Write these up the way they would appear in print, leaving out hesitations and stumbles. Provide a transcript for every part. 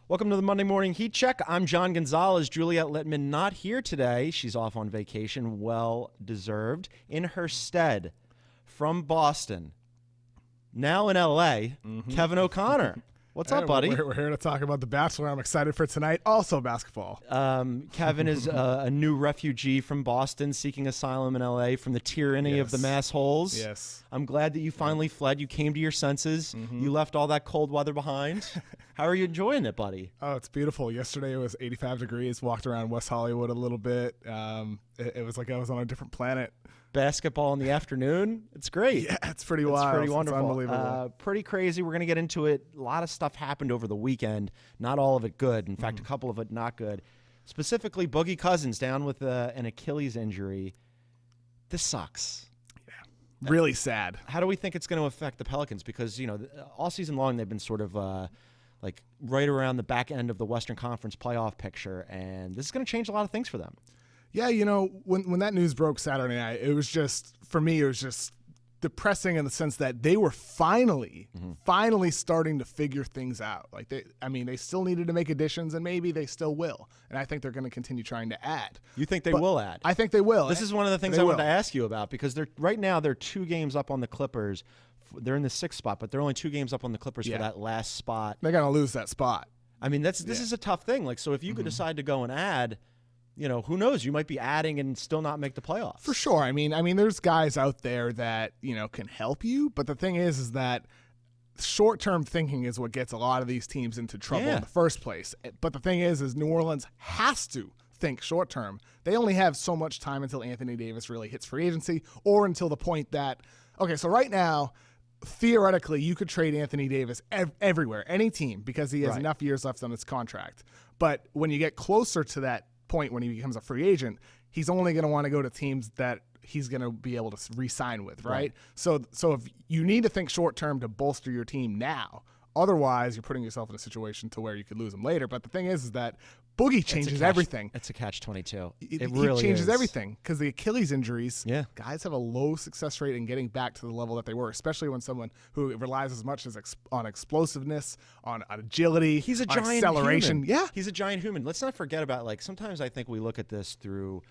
Welcome to the Monday Morning Heat Check. I'm John Gonzalez. Juliet Littman not here today. She's off on vacation, well deserved. In her stead, from Boston, now in L.A., Kevin O'Connor. What's up, buddy? We're here to talk about The Bachelor. I'm excited for tonight. Also basketball. Kevin is a new refugee from Boston seeking asylum in L.A. from the tyranny of the mass holes. Yes. I'm glad that you finally fled. You came to your senses. You left all that cold weather behind. How are you enjoying it, buddy? Oh, it's beautiful. Yesterday it was 85 degrees. Walked around West Hollywood a little bit. It was like I was on a different planet. Basketball in the afternoon. It's great. Yeah, it's pretty wild. It's pretty wonderful. It's unbelievable. Pretty crazy. We're going to get into it. A lot of stuff happened over the weekend. Not all of it good. In fact, a couple of it not good. Specifically, Boogie Cousins down with an Achilles injury. This sucks. Yeah, really sad. How do we think it's going to affect the Pelicans? Because, all season long they've been sort of like right around the back end of the Western Conference playoff picture, and this is going to change a lot of things for them. Yeah, when that news broke Saturday night, it was just, for me, it was just depressing in the sense that they were finally starting to figure things out. Like they still needed to make additions, and maybe they still will. And I think they're going to continue trying to add. You think they will add? I think they will. This is one of the things I wanted to ask you about, because right now they're 2 games up on the Clippers. They're in the 6th spot, but they're only 2 games up on the Clippers for that last spot. They're going to lose that spot. I mean, this is a tough thing. Like, so if you could decide to go and add, who knows? You might be adding and still not make the playoffs. For sure. I mean, there's guys out there that, can help you. But the thing is that short-term thinking is what gets a lot of these teams into trouble in the first place. But the thing is New Orleans has to think short-term. They only have so much time until Anthony Davis really hits free agency, or until the point that, okay, so right now, theoretically, you could trade Anthony Davis everywhere, any team, because he has enough years left on his contract. But when you get closer to that point when he becomes a free agent, he's only going to want to go to teams that he's going to be able to re-sign with, right? So if you need to think short term to bolster your team now, otherwise you're putting yourself in a situation to where you could lose him later. But the thing is that Boogie changes everything. It's a catch-22. It really changes is. everything, because the Achilles injuries, guys have a low success rate in getting back to the level that they were, especially when someone who relies as much as on explosiveness, on agility, he's a on giant acceleration. Human. Yeah, he's a giant human. Let's not forget about, sometimes I think we look at this through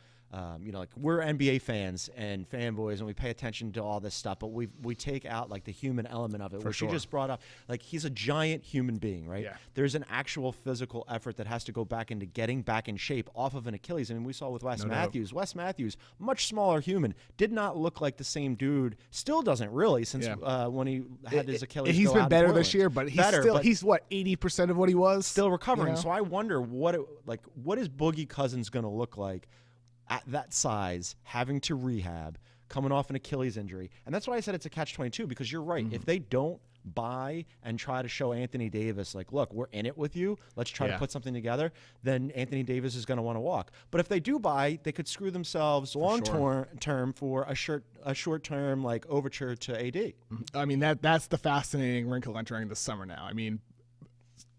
we're NBA fans and fanboys, and we pay attention to all this stuff, but we take out the human element of it, which you just brought up. He's a giant human being, right? Yeah. There's an actual physical effort that has to go back into getting back in shape off of an Achilles. I mean, we saw with Wes Matthews. Wes Matthews, much smaller human, did not look like the same dude. Still doesn't really, since when he had his Achilles. He's been better this year, but he's what, 80% of what he was? Still recovering. So I wonder what is Boogie Cousins going to look like at that size, having to rehab, coming off an Achilles injury. And that's why I said it's a catch-22, because you're right. If they don't buy and try to show Anthony Davis, look, we're in it with you, let's try to put something together, then Anthony Davis is going to want to walk. But if they do buy, they could screw themselves long-term for a short-term overture to AD. I mean, that's the fascinating wrinkle entering the summer now. I mean,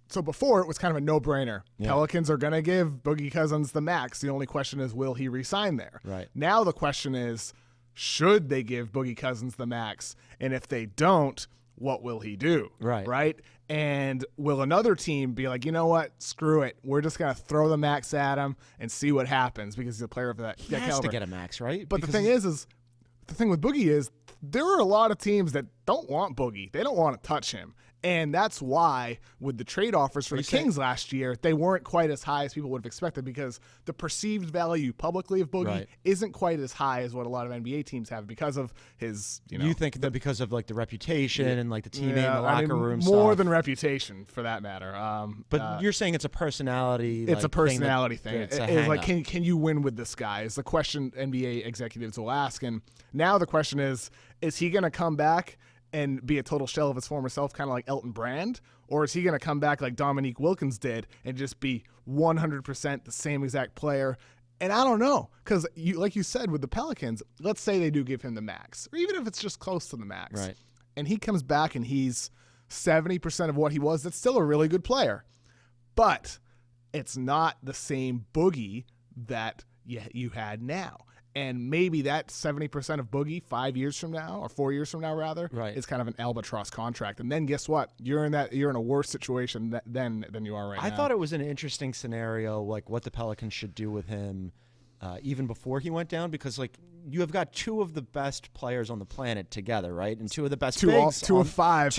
so before, it was kind of a no-brainer. Yeah. Pelicans are going to give Boogie Cousins the max. The only question is, will he re-sign there? Right. Now the question is, should they give Boogie Cousins the max? And if they don't, what will he do? Right? And will another team be like, you know what? Screw it. We're just going to throw the max at him and see what happens, because he's a player of that caliber. He has to get a max, right? But the thing is the thing with Boogie is there are a lot of teams that don't want Boogie. They don't want to touch him. And that's why, with the trade offers for the Kings last year, they weren't quite as high as people would have expected, because the perceived value publicly of Boogie isn't quite as high as what a lot of NBA teams have because of his, You think that because of the reputation and the teammate in the locker room more stuff. Than reputation, for that matter. But you're saying it's a personality. It's a personality thing. It's can you win with this guy? Is the question NBA executives will ask. And now the question is he going to come back and be a total shell of his former self, kind of like Elton Brand? Or is he going to come back like Dominique Wilkins did and just be 100% the same exact player? And I don't know, because like you said with the Pelicans, let's say they do give him the max, or even if it's just close to the max, right, and he comes back and he's 70% of what he was, that's still a really good player. But it's not the same Boogie that you had now. And maybe that 70% of Boogie 5 years from now, or 4 years from now rather, right, is kind of an albatross contract. And then guess what? You're in a worse situation than you are right now. I thought it was an interesting scenario, like what the Pelicans should do with him even before he went down, because like you have got two of the best players on the planet together, right? And two of the best bigs. Two of five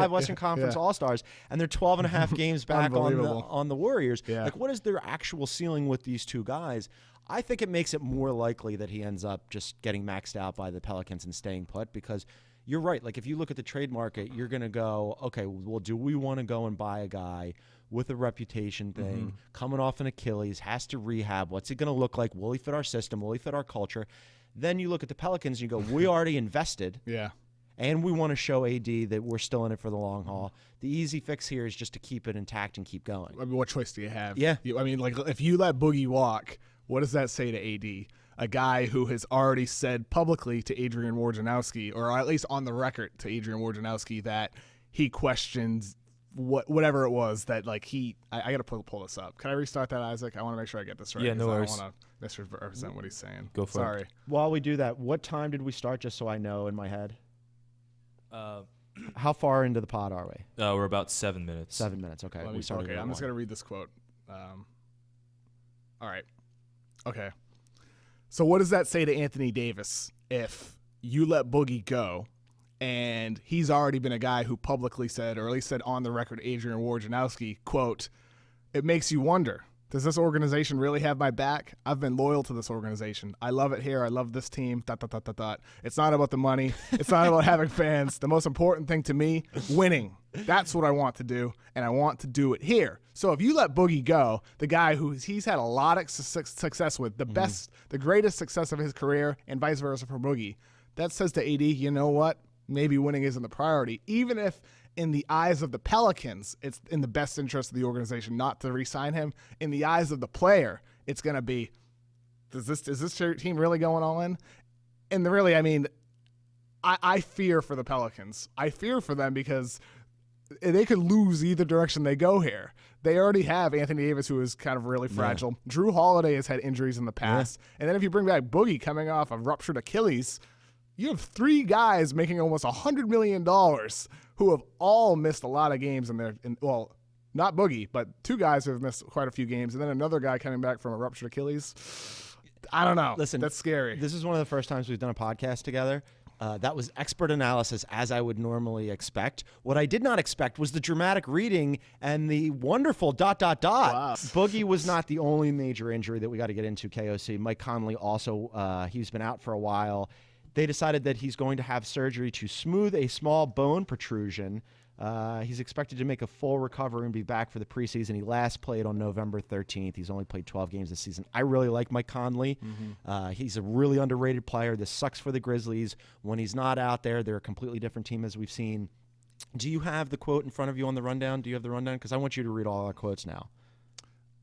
Western Conference All-Stars, and they're 12 and a half games back on the Warriors. Yeah. Like, what is their actual ceiling with these two guys? I think it makes it more likely that he ends up just getting maxed out by the Pelicans and staying put, because you're right. Like, if you look at the trade market, you're going to go, okay, well, do we want to go and buy a guy with a reputation thing, coming off an Achilles, has to rehab? What's it going to look like? Will he fit our system? Will he fit our culture? Then you look at the Pelicans and you go, we already invested. Yeah. And we want to show AD that we're still in it for the long haul. The easy fix here is just to keep it intact and keep going. I mean, what choice do you have? Yeah. Like, if you let Boogie walk, what does that say to AD? A guy who has already said publicly to Adrian Wojnarowski, or at least on the record to Adrian Wojnarowski, that he questions whatever it was that, like, I got to pull this up. Can I restart that, Isaac? I want to make sure I get this right. Yeah, no worries. I don't want to misrepresent what he's saying. Go for Sorry. it. While we do that, what time did we start, just so I know in my head? How far into the pod are we? We're about 7 minutes. 7 minutes, okay. I'm just going to read this quote. All right. Okay. So what does that say to Anthony Davis if you let Boogie go and he's already been a guy who publicly said, or at least said on the record, Adrian Wojnarowski, quote, "It makes you wonder, does this organization really have my back? I've been loyal to this organization. I love it here. I love this team. ... It's not about the money. It's not about having fans. The most important thing to me, winning. That's what I want to do, and I want to do it here." So if you let Boogie go, the guy who he's had a lot of success with, the greatest success of his career, and vice versa for Boogie, that says to AD, you know what? Maybe winning isn't the priority. Even if in the eyes of the Pelicans, it's in the best interest of the organization not to re-sign him. In the eyes of the player, it's going to be, is this team really going all in? And really, I mean, I fear for the Pelicans. I fear for them because they could lose either direction they go here. They already have Anthony Davis, who is kind of really fragile. Yeah. Drew Holiday has had injuries in the past. Yeah. And then if you bring back Boogie coming off a ruptured Achilles, you have three guys making almost $100 million who have all missed a lot of games well, not Boogie, but two guys who have missed quite a few games, and then another guy coming back from a ruptured Achilles. I don't know. Listen, that's scary. This is one of the first times we've done a podcast together. That was expert analysis, as I would normally expect. What I did not expect was the dramatic reading and the wonderful ... Wow. Boogie was not the only major injury that we got to get into, KOC. Mike Conley also, he's been out for a while. They decided that he's going to have surgery to smooth a small bone protrusion. He's expected to make a full recovery and be back for the preseason. He last played on November 13th. He's only played 12 games this season. I really like Mike Conley. He's a really underrated player. This sucks for the Grizzlies. When he's not out there, they're a completely different team, as we've seen. Do you have the quote in front of you on the rundown? Do you have the rundown? Because I want you to read all our quotes now.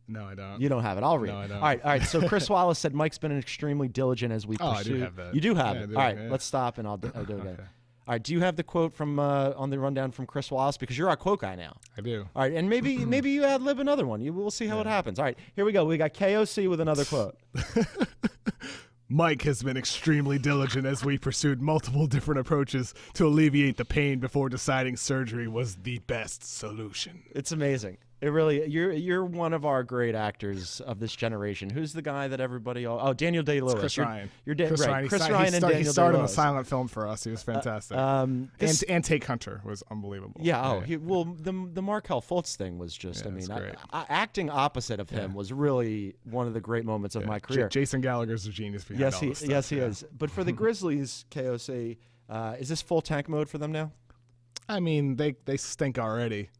No, I don't. You don't have it. I'll read it. No, I don't. All right. So Chris Wallace said Mike's been extremely diligent as we pursue. I do have that. You do have it. I do, all right, yeah. let's stop and I'll do it again. Okay. All right, do you have the quote from on the rundown from Chris Wallace? Because you're our quote guy now. I do. All right, and maybe you ad-lib another one. We'll see how it happens. All right, here we go. We got KOC with another quote. Mike has been extremely diligent as we pursued multiple different approaches to alleviate the pain before deciding surgery was the best solution. It's amazing. It really, you're one of our great actors of this generation. Who's the guy that everybody? Daniel Day-Lewis. Chris Ryan. Chris Ryan. Chris Ryan and Daniel Day-Lewis. He started in a silent film for us. He was fantastic. And Take Hunter was unbelievable. Yeah. The Markelle Fultz thing was just. Acting opposite of him was really one of the great moments of my career. Jason Gallagher's a genius behind all this stuff. Yes, he is. But for the Grizzlies, KOC, is this full tank mode for them now? I mean, they stink already.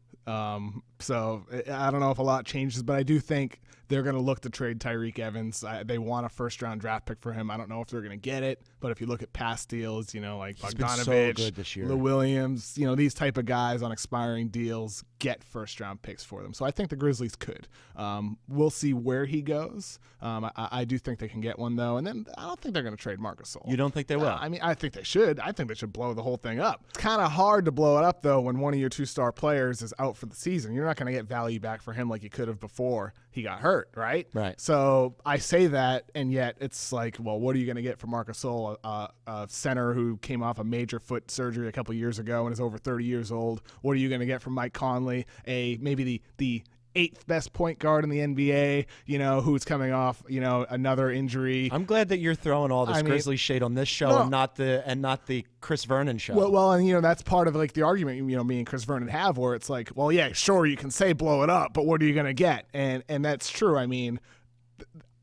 So I don't know if a lot changes, but I do think they're going to look to trade Tyreke Evans. They want a first-round draft pick for him. I don't know if they're going to get it, but if you look at past deals, like Bogdanovich, Lou Williams, these type of guys on expiring deals get first-round picks for them. So I think the Grizzlies could. We'll see where he goes. I do think they can get one, though, and then I don't think they're going to trade Marc Gasol. You don't think they will? I think they should. I think they should blow the whole thing up. It's kind of hard to blow it up, though, when one of your two-star players is out for the season. You're not going to get value back for him like you could have before he got hurt, right? Right. So I say that, and yet it's like, well, what are you going to get from Marc Gasol, a center who came off a major foot surgery a couple years ago and is over 30 years old? What are you going to get from Mike Conley, maybe the 8th best point guard in the NBA, who's coming off, another injury? I'm glad that you're throwing all this Grizzlies shade on this show and not the Chris Vernon show. Well, and that's part of like the argument me and Chris Vernon have, where it's like, well, yeah, sure, you can say blow it up, but what are you going to get? And that's true. I mean,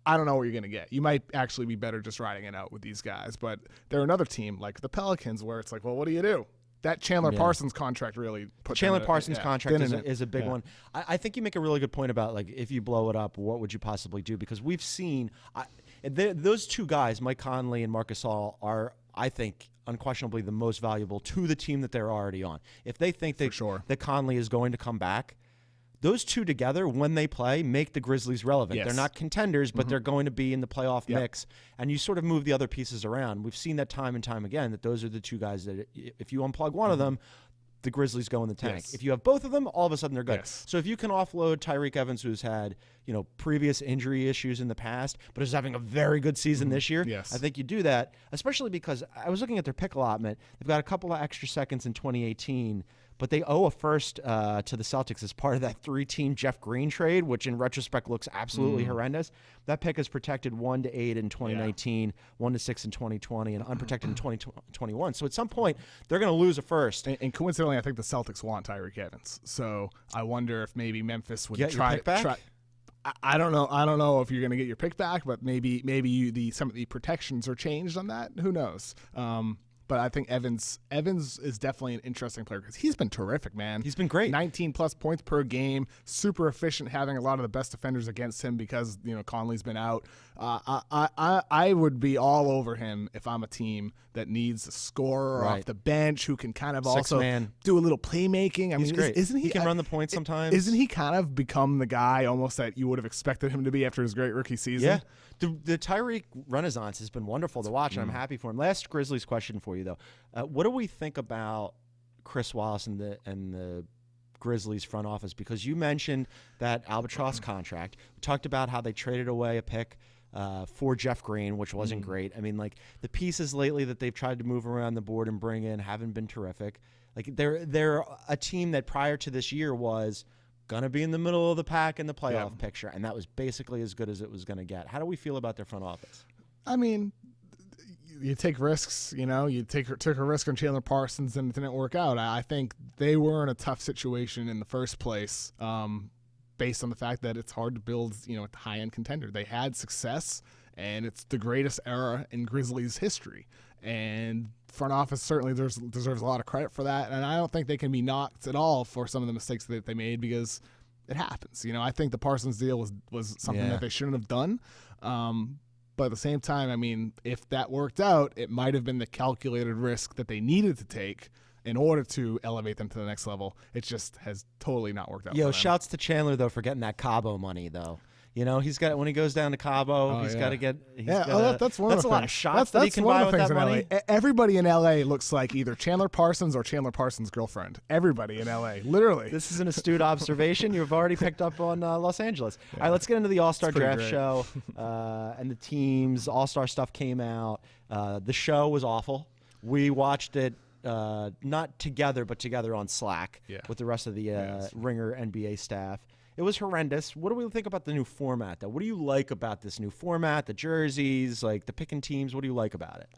I don't know what you're going to get. You might actually be better just riding it out with these guys, but they're another team like the Pelicans where it's like, well, what do you do? That Chandler Parsons contract really put Chandler Parsons contract is a big one. I think you make a really good point about like if you blow it up, what would you possibly do? Because we've seen those two guys, Mike Conley and Marc Gasol, are, I think, unquestionably the most valuable to the team that they're already on. If they think that Conley is going to come back, those two together, when they play, make the Grizzlies relevant. Yes. They're not contenders, but they're going to be in the playoff mix, and you sort of move the other pieces around. We've seen that time and time again, that those are the two guys that if you unplug one of them, the Grizzlies go in the tank. Yes. If you have both of them, all of a sudden they're good. Yes. So if you can offload Tyreke Evans, who's had previous injury issues in the past, but is having a very good season this year, I think you do that, especially because I was looking at their pick allotment. They've got a couple of extra seconds in 2018, but they owe a first to the Celtics as part of that 3-team Jeff Green trade, which in retrospect looks absolutely horrendous. That pick is protected 1 to 8 in 2019, 1 to 6 in 2020, and unprotected in 2021. So at some point, they're going to lose a first. And coincidentally, I think the Celtics want Tyreke Evans. So I wonder if maybe Memphis would Get your pick back? I don't know. I don't know if you're going to get your pick back, but maybe some of the protections are changed on that. Who knows? But I think Evans is definitely an interesting player because he's been terrific, man. He's been great. 19-plus points per game, super efficient, having a lot of the best defenders against him because Conley's been out. I would be all over him if I'm a team that needs a scorer off the bench who can kind of do a little playmaking. I mean, great. Isn't he can run the points sometimes? Isn't he kind of become the guy almost that you would have expected him to be after his great rookie season? Yeah. The Tyreke renaissance has been wonderful to watch, and I'm happy for him. Last Grizzlies question for you, though. What do we think about Chris Wallace and the Grizzlies front office? Because you mentioned that Albatross contract. We talked about how they traded away a pick for Jeff Green, which wasn't great. I mean, like, the pieces lately that they've tried to move around the board and bring in haven't been terrific. Like, they're a team that prior to this year was going to be in the middle of the pack in the playoff picture, and that was basically as good as it was going to get. How do we feel about their front office? I mean, you take risks, you took a risk on Chandler Parsons and it didn't work out. I think they were in a tough situation in the first place based on the fact that it's hard to build, a high-end contender. They had success, and it's the greatest era in Grizzlies history. And front office certainly deserves a lot of credit for that, and I don't think they can be knocked at all for some of the mistakes that they made because it happens. I think the Parsons deal was something that they shouldn't have done. But at the same time, I mean, if that worked out, it might have been the calculated risk that they needed to take in order to elevate them to the next level. It just has totally not worked out. Yo, shouts to Chandler though for getting that Cabo money though. He's got, when he goes down to Cabo, he's got to get. That's one. That's of the a lot of shots that he can buy with that money. Everybody in LA looks like either Chandler Parsons or Chandler Parsons' girlfriend. Everybody in LA, literally. This is an astute observation you've already picked up on Los Angeles. All right, let's get into the All-Star Draft show and the teams. All-Star stuff came out. The show was awful. We watched it. Not together, but together on Slack with the rest of the Ringer NBA staff. It was horrendous. What do we think about the new format, though? What do you like about this new format, the jerseys, like the picking teams? What do you like about it?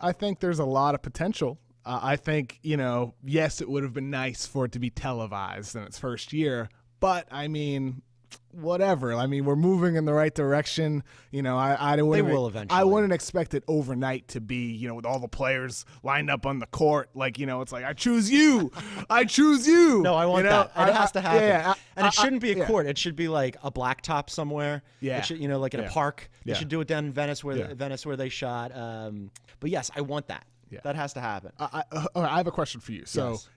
I think there's a lot of potential. I think, yes, it would have been nice for it to be televised in its first year, but, I mean, whatever. I mean, we're moving in the right direction. I will eventually. I wouldn't expect it overnight to be, with all the players lined up on the court. Like, it's like, I choose you. I choose you. No, I want that. It has to happen. Yeah, and it shouldn't be a court. It should be like a blacktop somewhere. Yeah. It should, like in a park. They should do it down in Venice where they shot. But yes, I want that. Yeah. That has to happen. I have a question for you. So. Yes.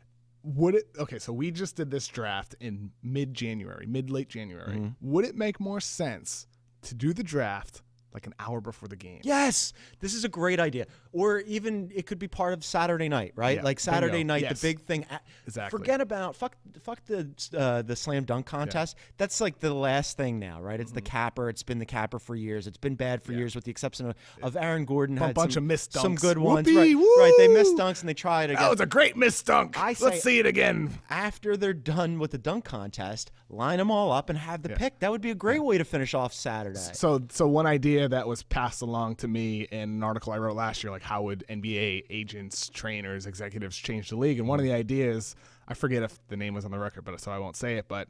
So we just did this draft in mid-late January. Would it make more sense to do the draft like an hour before the game. Yes, this is a great idea. Or even it could be part of Saturday night, right? Yeah, like Saturday bingo. night, Yes. the big thing. Exactly. Forget about fuck the slam dunk contest. That's like the last thing now, right? It's the capper. It's been the capper for years. It's been bad for years, with the exception of Aaron Gordon. A Had bunch of missed dunks. some good ones, Whoopee, right? woo! Right, they missed dunks and they try it again. That was a great missed dunk. Let's see it again. After they're done with the dunk contest, line them all up and have the pick. That would be a great way to finish off Saturday. So one idea that was passed along to me in an article I wrote last year, like how would NBA agents, trainers, executives change the league? And one of the ideas, I forget if the name was on the record, but so I won't say it, but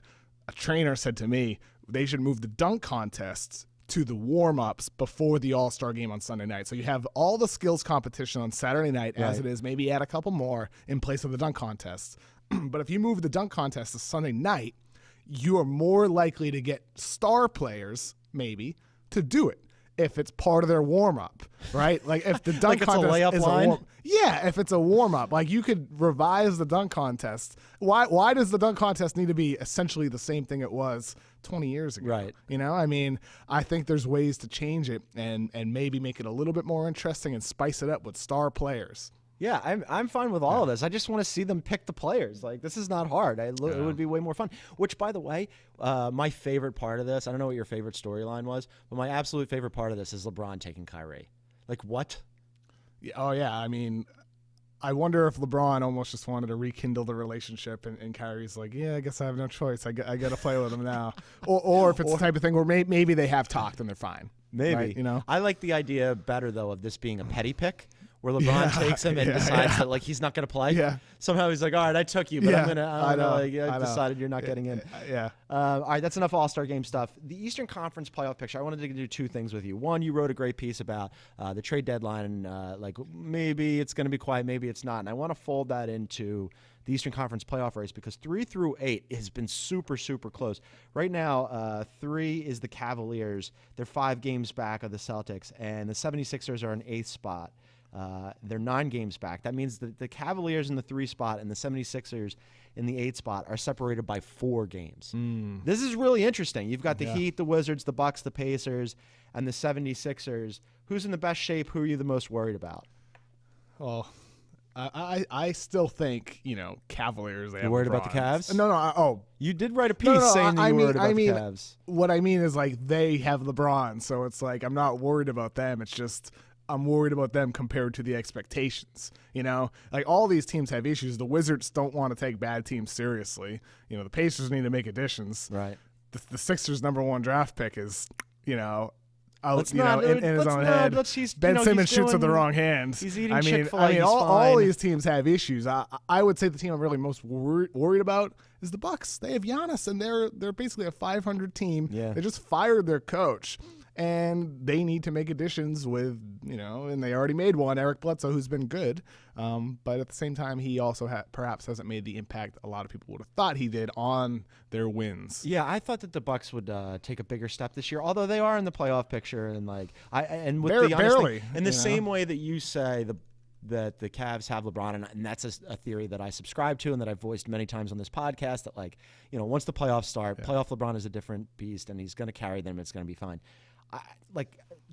a trainer said to me they should move the dunk contests to the warm-ups before the All-Star game on Sunday night. So you have all the skills competition on Saturday night as it is, maybe add a couple more in place of the dunk contests. But if you move the dunk contest to Sunday night, you are more likely to get star players, maybe, to do it if it's part of their warm-up, right? Like if the dunk like contest it's a layup is line? if it's a warm-up, like you could revise the dunk contest. Why does the dunk contest need to be essentially the same thing it was 20 years ago? Right. You know, I mean, I think there's ways to change it and maybe make it a little bit more interesting and spice it up with star players. Yeah, I'm fine with all of this. I just want to see them pick the players. Like, this is not hard. It would be way more fun. Which, by the way, my favorite part of this, I don't know what your favorite storyline was, but my absolute favorite part of this is LeBron taking Kyrie. Like, what? Yeah, oh, yeah. I mean, I wonder if LeBron almost just wanted to rekindle the relationship, and Kyrie's like, yeah, I guess I have no choice. I got to play with him now. or if it's the type of thing where maybe they have talked and they're fine. Maybe. Right? You know? I like the idea better, though, of this being a petty pick, where LeBron takes him and decides that, like, he's not going to play. Yeah. Somehow he's like, all right, I took you, but I'm going to, I know. decided you're not getting in. Yeah. All right, that's enough All-Star Game stuff. The Eastern Conference playoff picture, I wanted to do two things with you. One, you wrote a great piece about the trade deadline and, like, maybe it's going to be quiet, maybe it's not. And I want to fold that into the Eastern Conference playoff race because 3 through 8 has been super, super close. Right now, 3 is the Cavaliers. They're 5 games back of the Celtics, and the 76ers are in 8th spot. They're 9 games back. That means that the Cavaliers in the 3 spot and the 76ers in the 8 spot are separated by 4 games. This is really interesting. You've got the Heat, the Wizards, the Bucks, the Pacers, and the 76ers. Who's in the best shape? Who are you the most worried about? Well, I still think, Cavaliers. You're worried about the Cavs? No. You did write a piece saying that you were worried about the Cavs. What I mean is, like, they have LeBron, so it's like I'm not worried about them. It's just I'm worried about them compared to the expectations. Like all these teams have issues. The Wizards don't want to take bad teams seriously. The Pacers need to make additions. Right. The Sixers' #1 draft pick is, out, in his own head. Ben Simmons shoots with the wrong hand. He's eating Chick-fil-A. All these teams have issues. I would say the team I'm really most worried about is the Bucks. They have Giannis, and they're basically a 500 team. Yeah. They just fired their coach, and they need to make additions with, and they already made one, Eric Bledsoe, who's been good. But at the same time, he also perhaps hasn't made the impact a lot of people would have thought he did on their wins. Yeah, I thought that the Bucks would take a bigger step this year, although they are in the playoff picture, and barely in the same way that you say that the Cavs have LeBron, and that's a theory that I subscribe to and that I've voiced many times on this podcast. That once the playoffs start, playoff LeBron is a different beast, and he's going to carry them. It's going to be fine.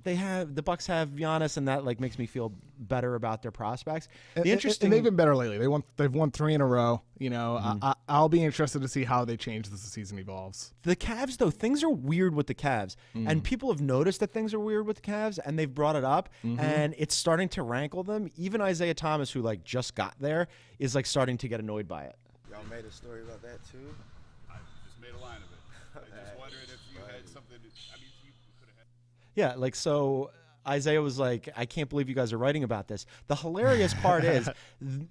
The Bucks have Giannis, and that makes me feel better about their prospects. And they've been better lately. They've won 3 in a row. I'll be interested to see how they change as the season evolves. The Cavs, though, things are weird with the Cavs, and people have noticed that things are weird with the Cavs, and they've brought it up, and it's starting to rankle them. Even Isaiah Thomas, who just got there, is starting to get annoyed by it. Y'all made a story about that too? I just made a line of it. I just wondered if you had something. Yeah, so Isaiah was like, I can't believe you guys are writing about this. The hilarious part is,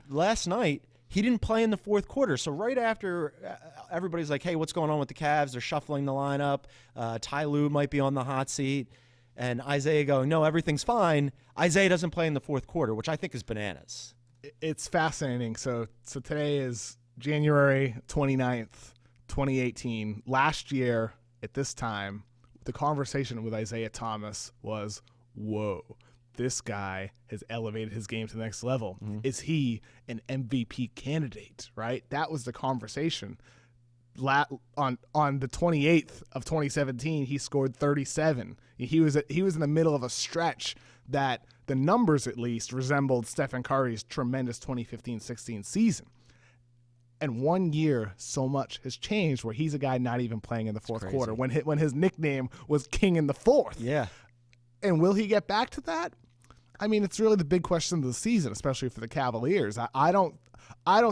last night, he didn't play in the fourth quarter. So right after everybody's like, hey, what's going on with the Cavs? They're shuffling the lineup. Ty Lue might be on the hot seat. And Isaiah going, no, everything's fine. Isaiah doesn't play in the fourth quarter, which I think is bananas. It's fascinating. So today is January 29th, 2018. Last year at this time, the conversation with Isaiah Thomas was, whoa, this guy has elevated his game to the next level. Is he an MVP candidate, right? That was the conversation. on the 28th of 2017, he scored 37. He was in the middle of a stretch that the numbers at least resembled Stephen Curry's tremendous 2015-16 season. And 1 year, so much has changed where he's a guy not even playing in the fourth quarter when his nickname was King in the Fourth. Yeah. And will he get back to that? I mean, it's really the big question of the season, especially for the Cavaliers. I don't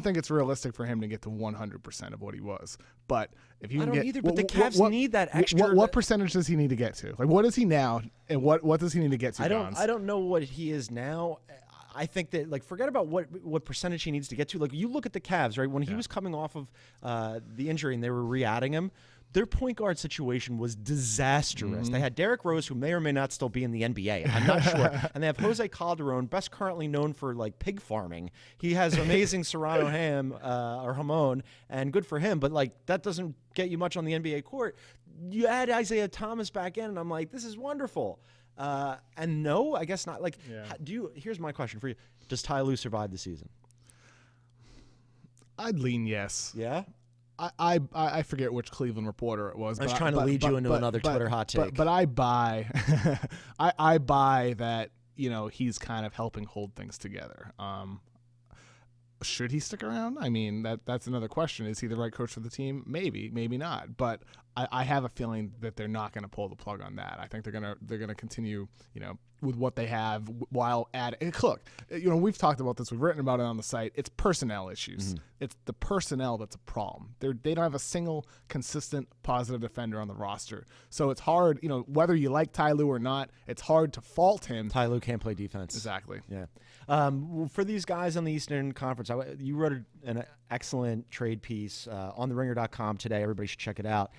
think it's realistic for him to get to 100% of what he was. But if you can get, either. But the Cavs need that extra. What percentage does he need to get to? Like, what is he now, and what does he need to get to? I don't know what he is now. I think that, like, forget about what percentage he needs to get to. Like, you look at the Cavs, right? When he was coming off of the injury and they were re-adding him, their point guard situation was disastrous. They had Derrick Rose, who may or may not still be in the NBA. I'm not sure. And they have Jose Calderon, best currently known for, like, pig farming. He has amazing Serrano ham or jamon, and good for him. But, like, that doesn't get you much on the NBA court. You add Isaiah Thomas back in, and I'm like, this is wonderful. And no, I guess not. Like, here's my question for you: does Ty Lue survive the season? I'd lean yes. Yeah. I forget which Cleveland reporter it was. I was trying to lead you into another Twitter hot take. But I buy, I buy that he's kind of helping hold things together. Should he stick around? I mean, that's another question. Is he the right coach for the team? Maybe, maybe not. But I have a feeling that they're not going to pull the plug on that. I think they're gonna continue, with what they have while adding. Look, we've talked about this. We've written about it on the site. It's personnel issues. It's the personnel that's a problem. They don't have a single consistent positive defender on the roster. So it's hard, whether you like Ty Lue or not, it's hard to fault him. Ty Lue can't play defense. Exactly. Yeah. For these guys on the Eastern Conference, you wrote an excellent trade piece on TheRinger.com today. Everybody should check it out.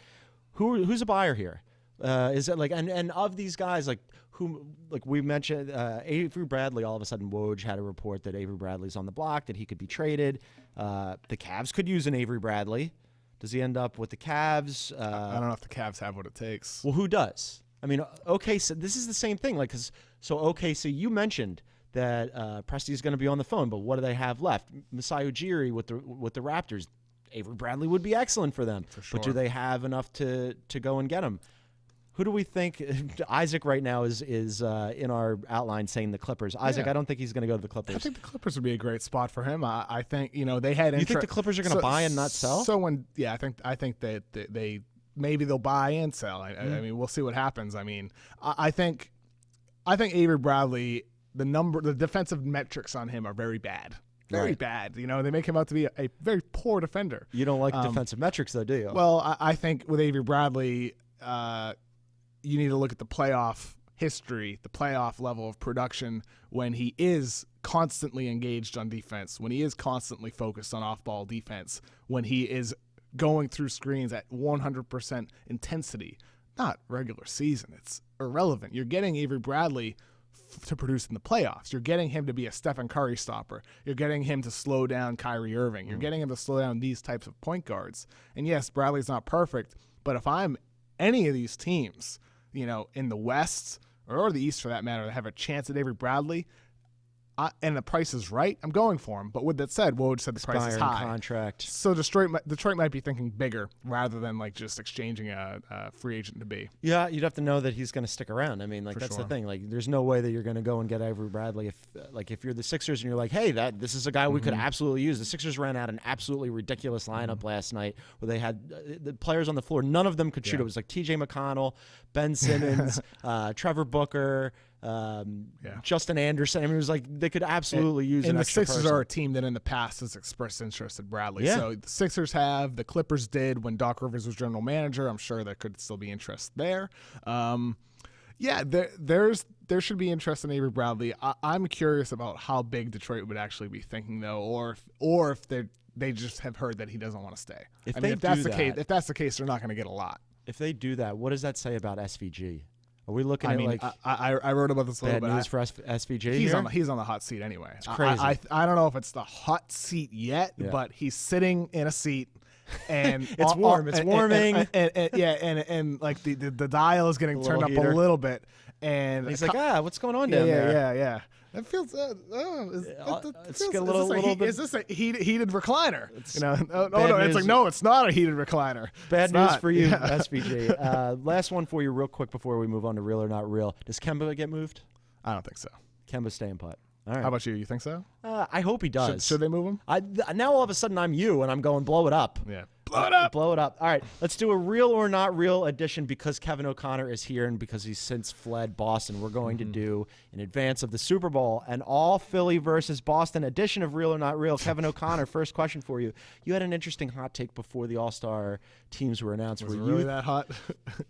Who's a buyer here? Is it like and of these guys, like who, like we mentioned, Avery Bradley. All of a sudden, Woj had a report that Avery Bradley's on the block, that he could be traded. The Cavs could use an Avery Bradley. Does he end up with the Cavs? I don't know if the Cavs have what it takes. Well, who does? I mean, okay, so this is the same thing. Like, so you mentioned that Presti's going to be on the phone, but what do they have left? Masai Ujiri with the Raptors. Avery Bradley would be excellent for them. For sure. But do they have enough to go and get him? Who do we think? Isaac right now is in our outline saying the Clippers. Isaac, I don't think he's going to go to the Clippers. I think the Clippers would be a great spot for him. I think they had. You think the Clippers are going to buy and not sell? I think that they maybe they'll buy and sell. I mean, we'll see what happens. I mean, I think Avery Bradley, the defensive metrics on him are very bad. Very bad. They make him out to be a very poor defender. You don't like defensive metrics, though, do you? Well, I think with Avery Bradley, you need to look at the playoff history, the playoff level of production when he is constantly engaged on defense, when he is constantly focused on off-ball defense, when he is going through screens at 100% intensity. Not regular season. It's irrelevant. You're getting Avery Bradley to produce in the playoffs. You're getting him to be a Stephen Curry stopper. You're getting him to slow down Kyrie Irving. You're getting him to slow down these types of point guards. And yes, Bradley's not perfect, but if I'm any of these teams, in the West or the East for that matter, that have a chance at Avery Bradley, and the price is right, I'm going for him. But with that said, Woj said the price is high. Contract. So Detroit might be thinking bigger rather than like just exchanging a free agent to be. Yeah, you'd have to know that he's going to stick around. I mean, like that's the thing. Like, there's no way that you're going to go and get Avery Bradley if you're the Sixers and you're like, hey, this is a guy we could absolutely use. The Sixers ran out an absolutely ridiculous lineup last night where they had the players on the floor. None of them could shoot. It was like T.J. McConnell, Ben Simmons, Trevor Booker. Justin Anderson. I mean, it was like they could absolutely use an extra person. And the Sixers are a team that in the past has expressed interest in Bradley. Yeah. So the Sixers have, the Clippers did when Doc Rivers was general manager. I'm sure there could still be interest there. There should be interest in Avery Bradley. I'm curious about how big Detroit would actually be thinking though, or if they just have heard that he doesn't want to stay. If that's the case, they're not going to get a lot. If they do that, what does that say about SVG? Are we looking at like I wrote about this a little bit. Bad news for SVG. He's on the hot seat anyway. It's crazy. I don't know if it's the hot seat yet, but he's sitting in a seat and It's warm. It's warming. And like the dial is getting turned up a little bit, and he's like, what's going on down there? Yeah. That feels. Is this a heated recliner? No. It's like, no, it's not a heated recliner. Bad news for you, SVG. Last one for you, real quick, before we move on to real or not real. Does Kemba get moved? I don't think so. Kemba's staying put. All right. How about you? You think so? I hope he does. Should they move him? Now all of a sudden I'm you, and I'm going blow it up. Yeah. Blow it up. Blow it up. All right. Let's do a real or not real edition because Kevin O'Connor is here and because he's since fled Boston. We're going to do, in advance of the Super Bowl, an all Philly versus Boston edition of Real or Not Real. Kevin O'Connor, first question for you. You had an interesting hot take before the All-Star teams were announced. Was it really that hot?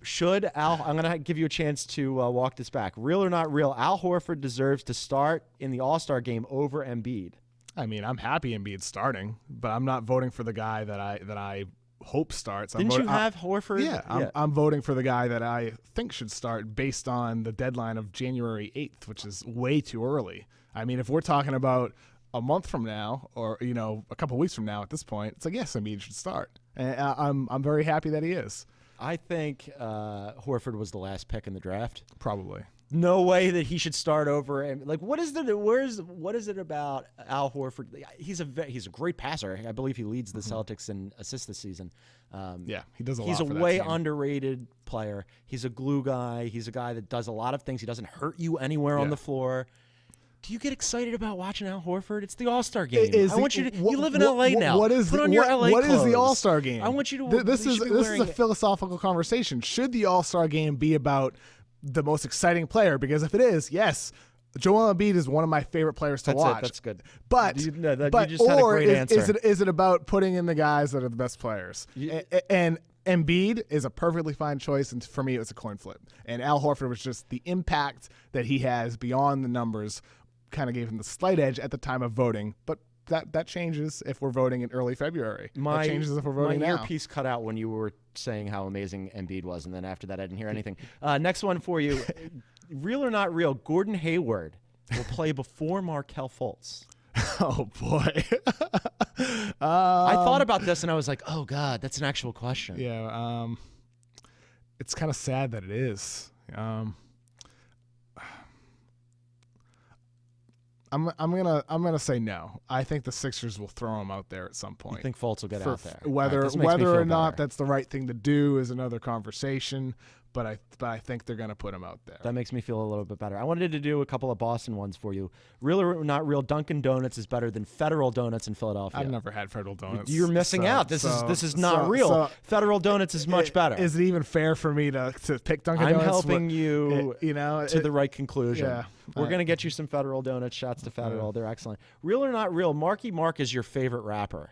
Should Al, I'm going to give you a chance to walk this back. Real or not real, Al Horford deserves to start in the All-Star game over Embiid. I mean, I'm happy Embiid's starting, but I'm not voting for the guy that I hope starts. Didn't you have Horford? Yeah, I'm voting for the guy that I think should start based on the deadline of January 8th, which is way too early. I mean, if we're talking about a month from now or, a couple weeks from now at this point, it's like, yes, Embiid should start. And I'm very happy that he is. I think Horford was the last pick in the draft. Probably. No way that he should start over. And what is it about Al Horford? He's a great passer. I believe he leads the Celtics in assists this season. He does a lot. He's a for that way team. Underrated player. He's a glue guy. He's a guy that does a lot of things. He doesn't hurt you anywhere on the floor. Do you get excited about watching Al Horford? It's the All-Star game. I want you to. You live in LA now. Put on your LA What clothes. is the All-Star game? I want you to. This is a philosophical conversation. Should the All-Star game be about the most exciting player? Because if it is, yes, Joel Embiid is one of my favorite players to watch. That's good. But you just had a great answer. Is it about putting in the guys that are the best players? And Embiid is a perfectly fine choice, and for me, it was a coin flip. And Al Horford was just the impact that he has beyond the numbers, kind of gave him the slight edge at the time of voting. But that changes if we're voting in early February. That changes if we're voting now. My earpiece cut out when you were saying how amazing Embiid was, and then after that, I didn't hear anything. Next one for you. Real or not real, Gordon Hayward will play before Markelle Fultz. Oh, boy. I thought about this, and I was like, oh, God, that's an actual question. Yeah. It's kind of sad that it is. I'm gonna say no. I think the Sixers will throw him out there at some point. You think Fultz will get out there? Whether or not that's the right thing to do is another conversation. But I think they're going to put him out there. That makes me feel a little bit better. I wanted to do a couple of Boston ones for you. Real or not real, Dunkin' Donuts is better than Federal Donuts in Philadelphia. I've never had Federal Donuts. You're missing out. This is not real. Federal Donuts is much better. Is it even fair for me to pick Dunkin' Donuts? I'm helping you to the right conclusion. Yeah, We're going to get you some Federal Donuts. Shouts to Federal. They're excellent. Real or not real, Marky Mark is your favorite rapper.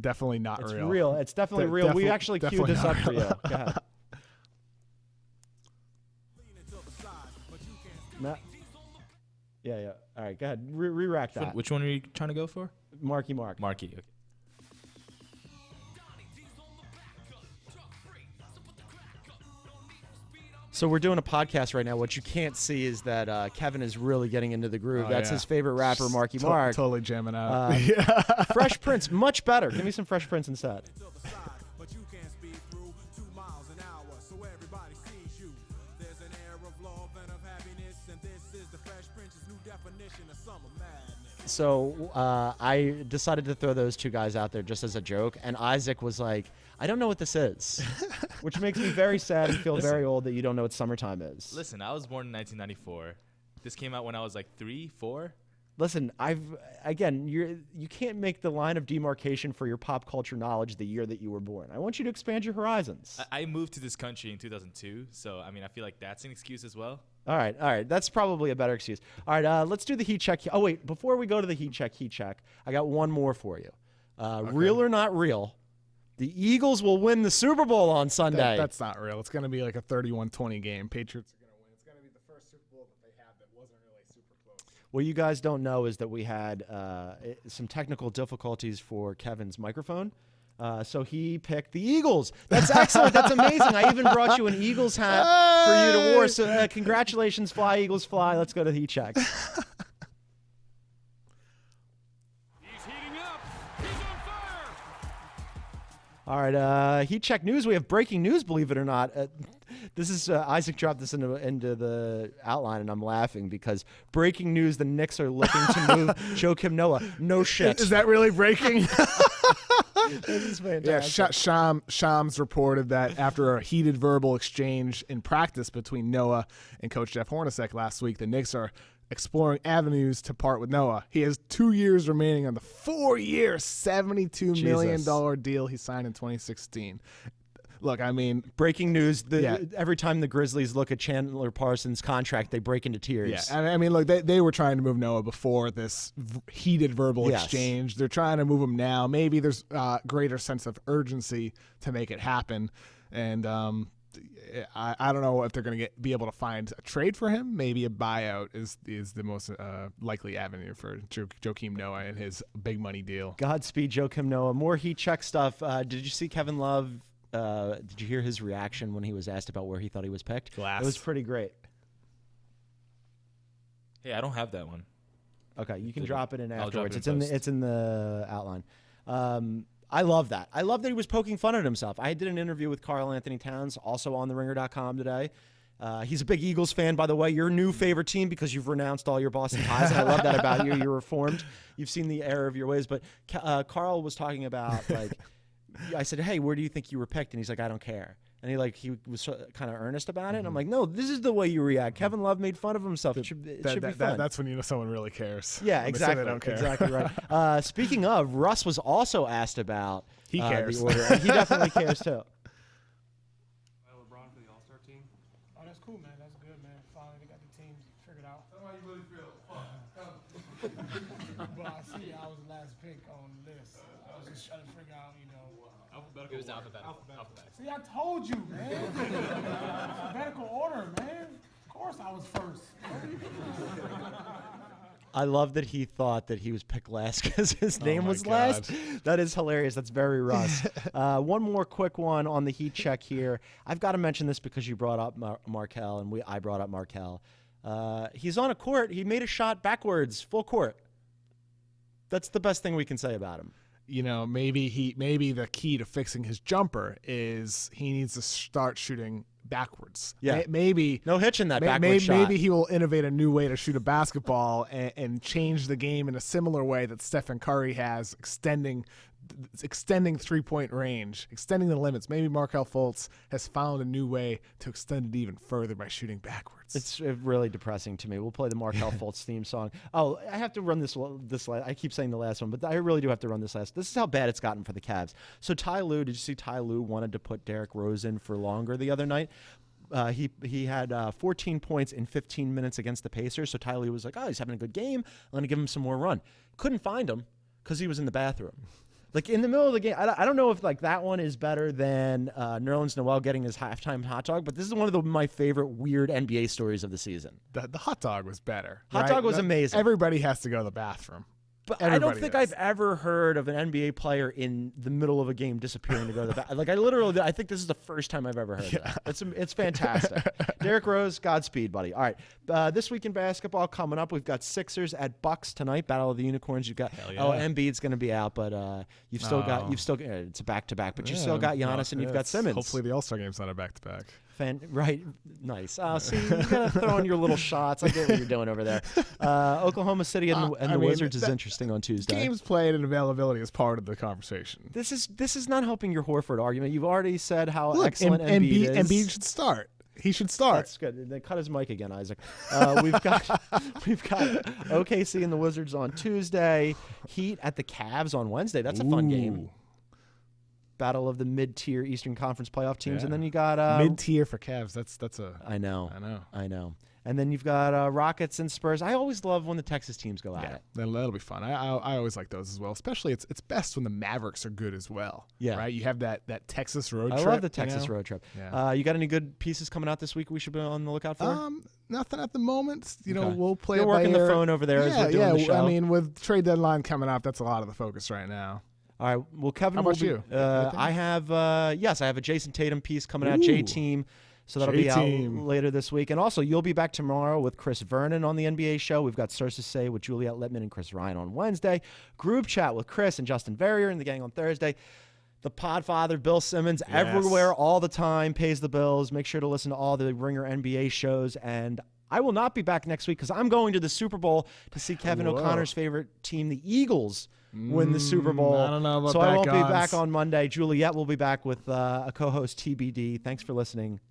Definitely not real. It's real. It's definitely real. We actually queued this up for you. Go ahead. Yeah. All right, go ahead. Re-rack that. Which one are you trying to go for? Marky Mark. Marky. Okay. So we're doing a podcast right now. What you can't see is that Kevin is really getting into the groove. That's his favorite rapper, Marky Mark. Totally jamming out. Fresh Prince, much better. Give me some Fresh Prince instead. So I decided to throw those two guys out there just as a joke, and Isaac was like, I don't know what this is, which makes me very sad and feel very old that you don't know what summertime is. Listen, I was born in 1994. This came out when I was like 3, 4. Listen, you can't make the line of demarcation for your pop culture knowledge the year that you were born. I want you to expand your horizons. I moved to this country in 2002, so I mean, I feel like that's an excuse as well. All right. That's probably a better excuse. All right, let's do the heat check. Oh, wait, before we go to the heat check, I got one more for you. Okay. Real or not real, the Eagles will win the Super Bowl on Sunday. That's not real. It's going to be like a 31-20 game. Patriots are going to win. It's going to be the first Super Bowl that they have that wasn't really super close. What you guys don't know is that we had some technical difficulties for Kevin's microphone. So he picked the Eagles. That's excellent. That's amazing. I even brought you an Eagles hat for you to wear. So congratulations, Fly Eagles Fly. Let's go to the heat check. He's heating up. He's on fire. All right, Heat Check News. We have breaking news, believe it or not. This is Isaac dropped this into the outline, and I'm laughing because breaking news: the Knicks are looking to move Joakim Noah. No shit. Is that really breaking? This is fantastic. Yeah, Shams reported that after a heated verbal exchange in practice between Noah and Coach Jeff Hornacek last week, the Knicks are exploring avenues to part with Noah. He has 2 years remaining on the 4-year, $72 million deal he signed in 2016. Look, I mean, breaking news. Every time the Grizzlies look at Chandler Parsons' contract, they break into tears. Yeah, I mean, look, they were trying to move Noah before this heated verbal exchange. They're trying to move him now. Maybe there's a greater sense of urgency to make it happen. And I don't know if they're going to be able to find a trade for him. Maybe a buyout is the most likely avenue for Joakim Noah and his big money deal. Godspeed, Joakim Noah. More Heat Check stuff. Did you see Kevin Love? Did you hear his reaction when he was asked about where he thought he was picked? Glass. It was pretty great. Hey, I don't have that one. Okay, you can drop it in I'll afterwards. drop it in It's in the outline. I love that. I love that he was poking fun at himself. I did an interview with Karl-Anthony Towns, also on TheRinger.com today. He's a big Eagles fan, by the way. Your new favorite team because you've renounced all your Boston ties. And I love that about you. You're reformed. You've seen the error of your ways. But Carl was talking about, like, I said, hey, where do you think you were picked? And he's like, I don't care. And he was kind of earnest about it. And I'm like, no, this is the way you react. Kevin Love made fun of himself. It should be fun. That's when you know someone really cares. Yeah, exactly. They don't care. Exactly right. Speaking of, Russ was also asked about he cares. The order. And he definitely cares too. Lebron for the All-Star team. Oh, that's cool, man. That's good, man. Finally, they got the teams figured out. Tell me how you really feel. But I see I was the last pick on the list. I was just trying to figure out, It was alphabetical. See, I told you, man. Alphabetical order, man. Of course I was first. I love that he thought that he was picked last because his name was last. That is hilarious. That's very Russ. One more quick one on the Heat Check here. I've got to mention this because you brought up Markelle, and I brought up Markelle. He's on a court. He made a shot backwards, full court. That's the best thing we can say about him. You know, maybe the key to fixing his jumper is he needs to start shooting backwards. Yeah, maybe no hitch in that backwards shot. Maybe he will innovate a new way to shoot a basketball and change the game in a similar way that Stephen Curry has, extending 3-point range, extending the limits. Maybe Markelle Fultz has found a new way to extend it even further by shooting backwards. It's really depressing to me. We'll play the Markelle Fultz theme song. Oh, I have to run this last. I keep saying the last one, but I really do have to run this last. This is how bad it's gotten for the Cavs. So Ty Lue, did you see Ty Lue wanted to put Derrick Rose in for longer the other night? He had 14 points in 15 minutes against the Pacers. So Ty Lue was like, oh, he's having a good game. I'm going to give him some more run. Couldn't find him because he was in the bathroom. Like in the middle of the game, I don't know if like that one is better than Nerlens Noel getting his halftime hot dog, but this is one of my favorite weird NBA stories of the season. The hot dog was better. Hot dog was amazing. Everybody has to go to the bathroom. But I don't think I've ever heard of an NBA player in the middle of a game disappearing to go to the bathroom. Like I think this is the first time I've ever heard that. It's fantastic. Derrick Rose, Godspeed, buddy. All right, this week in basketball coming up, we've got Sixers at Bucks tonight. Battle of the Unicorns. You've got Embiid's going to be out, but you've still got it's a back-to-back, but you've still got Giannis and you've got Simmons. Hopefully the All-Star game's not a back-to-back. Right, nice. See, you gotta throw in your little shots. I get what you're doing over there. Oklahoma City and the Wizards is interesting on Tuesday. Games played and availability is part of the conversation. This is not helping your Horford argument. You've already said how excellent Embiid is. Embiid should start. He should start. That's good. Then cut his mic again, Isaac. We've got OKC and the Wizards on Tuesday. Heat at the Cavs on Wednesday. That's a fun game. Battle of the mid-tier Eastern Conference playoff teams, and then you got mid-tier for Cavs. That's a. I know. And then you've got Rockets and Spurs. I always love when the Texas teams go at it. That'll be fun. I always like those as well. Especially it's best when the Mavericks are good as well. Yeah. Right. You have that Texas road trip. I love the Texas road trip. Yeah. You got any good pieces coming out this week we should be on the lookout for? Nothing at the moment. You know, we'll play. You're working the phone over there as we're doing the show. I mean, with trade deadline coming up, that's a lot of the focus right now. All right. Well, Kevin, how about you? I have I have a Jason Tatum piece coming out. J-Team. So that'll be out later this week. And also, you'll be back tomorrow with Chris Vernon on the NBA show. We've got Sources Say with Juliette Littman and Chris Ryan on Wednesday. Group chat with Chris and Justin Verrier and the gang on Thursday. The Podfather, Bill Simmons, everywhere, all the time, pays the bills. Make sure to listen to all the Ringer NBA shows. And I will not be back next week because I'm going to the Super Bowl to see Kevin O'Connor's favorite team, the Eagles, win the Super Bowl. I don't know about so that, I won't guys. be back on Monday. Juliet will be back with a co-host TBD. Thanks for listening.